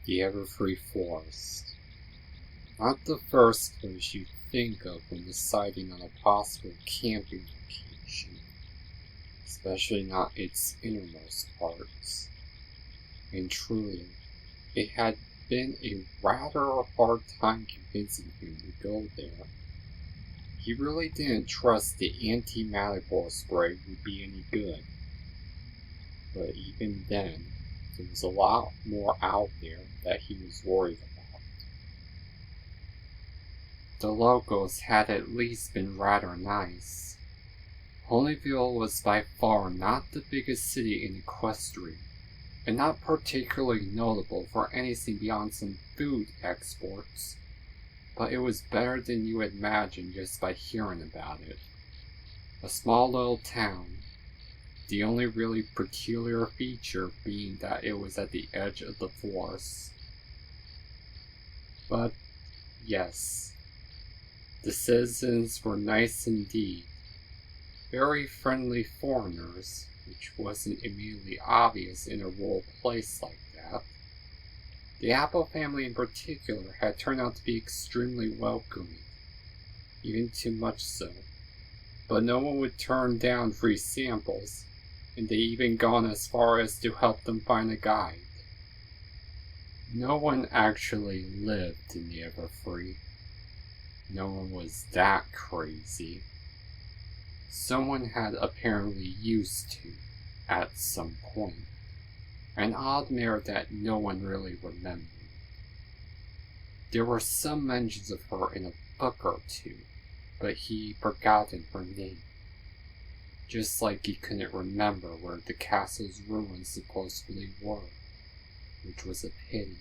The Everfree Forest. Not the first place you think of when deciding on a possible camping location, especially not its innermost parts. And truly, it had been a rather hard time convincing him to go there. He really didn't trust the anti-Matador spray would be any good. But even then, there was a lot more out there that he was worried about. The locals had at least been rather nice. Ponyville was by far not the biggest city in Equestria, and not particularly notable for anything beyond some food exports, but it was better than you would imagine just by hearing about it. A small little town, the only really peculiar feature being that it was at the edge of the forest. But, yes, the citizens were nice indeed, very friendly foreigners, which wasn't immediately obvious in a rural place like that. The Apple family in particular had turned out to be extremely welcoming, even too much so, but no one would turn down free samples, and they even gone as far as to help them find a guide. No one actually lived in the Everfree. No one was that crazy. Someone had apparently used to, at some point. An odd mare that no one really remembered. There were some mentions of her in a book or two, but he'd forgotten her name. Just like he couldn't remember where the castle's ruins supposedly were, which was a pity.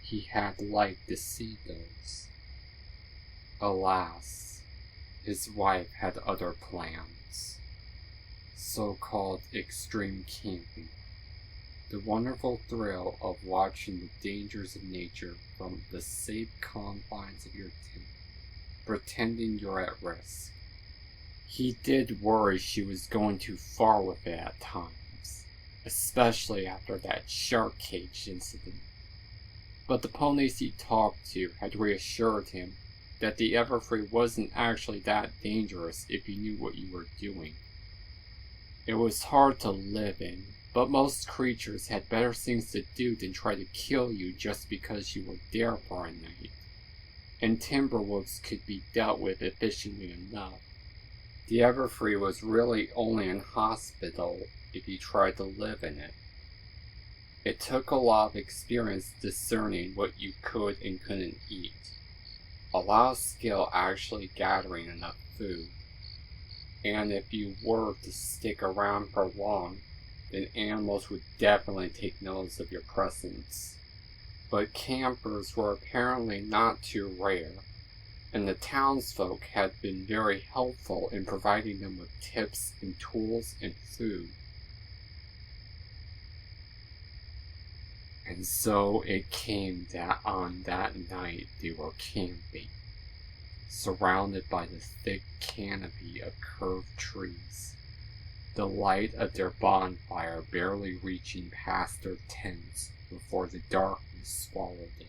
He had liked to see those. Alas, his wife had other plans. So-called extreme camping. The wonderful thrill of watching the dangers of nature from the safe confines of your tent, pretending you're at risk. He did worry she was going too far with it at times, especially after that shark cage incident. But the ponies he talked to had reassured him that the Everfree wasn't actually that dangerous if you knew what you were doing. It was hard to live in, but most creatures had better things to do than try to kill you just because you were there for a night. And timberwolves could be dealt with efficiently enough. The Everfree was really only an hospital if you tried to live in it. It took a lot of experience discerning what you could and couldn't eat. A lot of skill actually gathering enough food. And if you were to stick around for long, then animals would definitely take notice of your presence. But campers were apparently not too rare, and the townsfolk had been very helpful in providing them with tips and tools and food. And so it came that on that night they were camping, surrounded by the thick canopy of curved trees, the light of their bonfire barely reaching past their tents before the darkness swallowed it.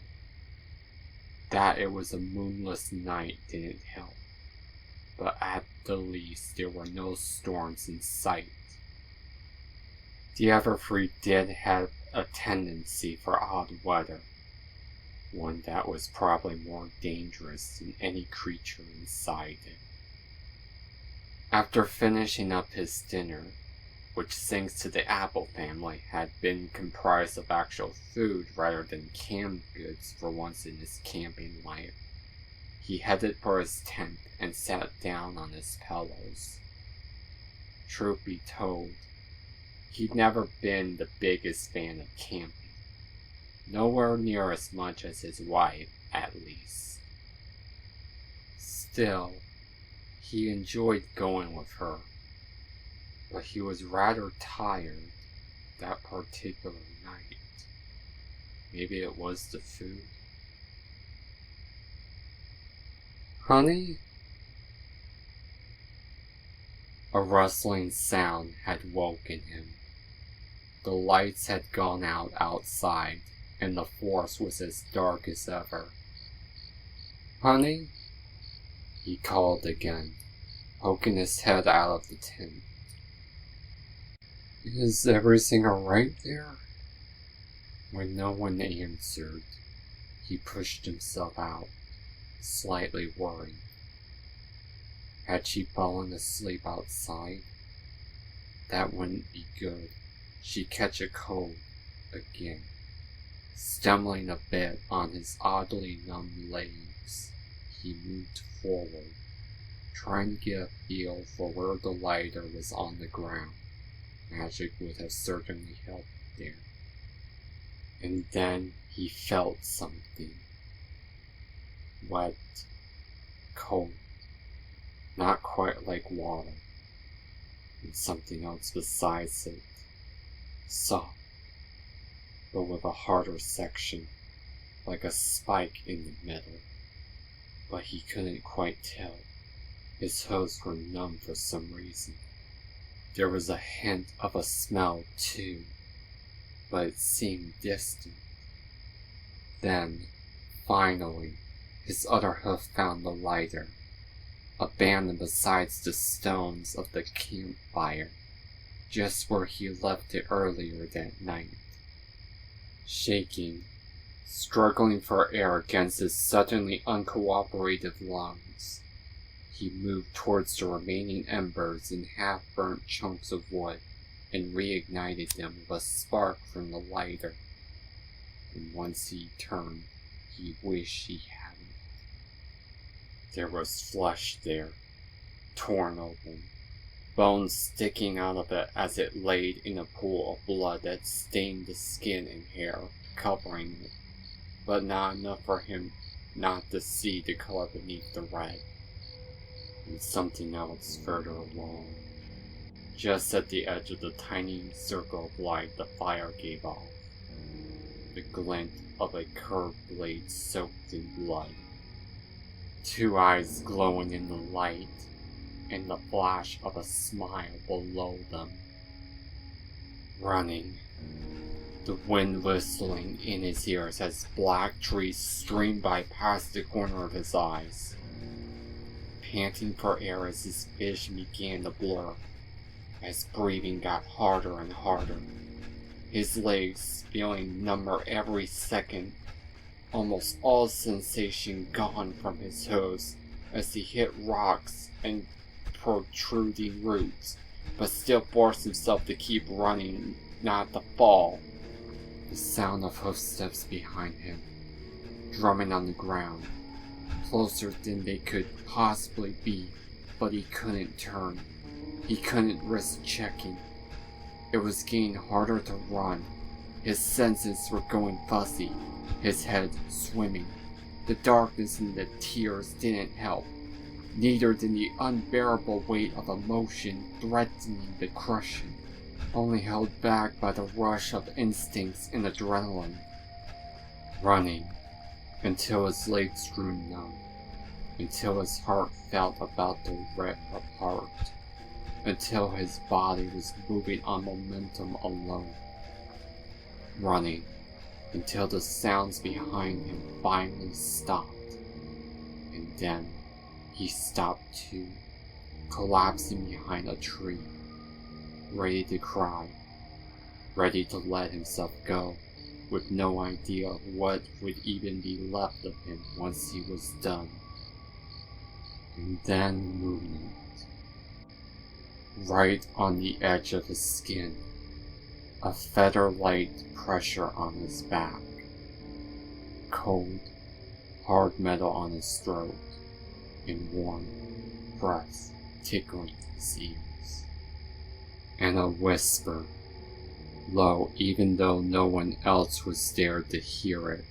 That it was a moonless night didn't help, but at the least there were no storms in sight. The Everfree did have a tendency for odd weather, one that was probably more dangerous than any creature inside it. After finishing up his dinner, which thanks to the Apple family had been comprised of actual food rather than canned goods for once in his camping life, he headed for his tent and sat down on his pillows. Truth be told, he'd never been the biggest fan of camping. Nowhere near as much as his wife, at least. Still, he enjoyed going with her, but he was rather tired that particular night. Maybe it was the food. Honey? A rustling sound had woken him. The lights had gone out outside, and the forest was as dark as ever. "Honey?" he called again, poking his head out of the tent. "Is everything alright there?" When no one answered, he pushed himself out, slightly worried. Had she fallen asleep outside? That wouldn't be good. She'd catch a cold again. Stumbling a bit on his oddly numb legs, he moved forward, trying to get a feel for where the lighter was on the ground. Magic would have certainly helped there. And then he felt something. Wet, cold, not quite like water, and something else besides it. Soft, but with a harder section, like a spike in the middle. But he couldn't quite tell. His toes were numb for some reason. There was a hint of a smell, too, but it seemed distant. Then, finally, his other hoof found the lighter, abandoned beside the stones of the campfire, just where he left it earlier that night. Shaking, struggling for air against his suddenly uncooperative lungs, he moved towards the remaining embers and half-burnt chunks of wood and reignited them with a spark from the lighter. And once he turned, he wished he hadn't. There was flesh there, torn open, bones sticking out of it as it laid in a pool of blood that stained the skin and hair covering it, but not enough for him not to see the color beneath the red. And something else further along. Just at the edge of the tiny circle of light the fire gave off, the glint of a curved blade soaked in blood. Two eyes glowing in the light, and the flash of a smile below them. Running, the wind whistling in his ears as black trees streamed by past the corner of his eyes. Panting for air as his vision began to blur, as breathing got harder and harder. His legs feeling number every second, almost all sensation gone from his toes as he hit rocks and protruding roots, but still forced himself to keep running, not to fall. The sound of footsteps behind him, drumming on the ground, closer than they could possibly be, but he couldn't turn. He couldn't risk checking. It was getting harder to run. His senses were going fuzzy, his head swimming. The darkness and the tears didn't help. Neither did the unbearable weight of emotion threatening to crush him, only held back by the rush of instincts and adrenaline. Running, until his legs grew numb, until his heart felt about to rip apart, until his body was moving on momentum alone. Running, until the sounds behind him finally stopped, and then he stopped too, collapsing behind a tree, ready to cry, ready to let himself go, with no idea of what would even be left of him once he was done. And then movement. Right on the edge of his skin, a feather-light pressure on his back. Cold, hard metal on his throat, and warm breath tickling his ears. And a whisper, low even though no one else was there to hear it.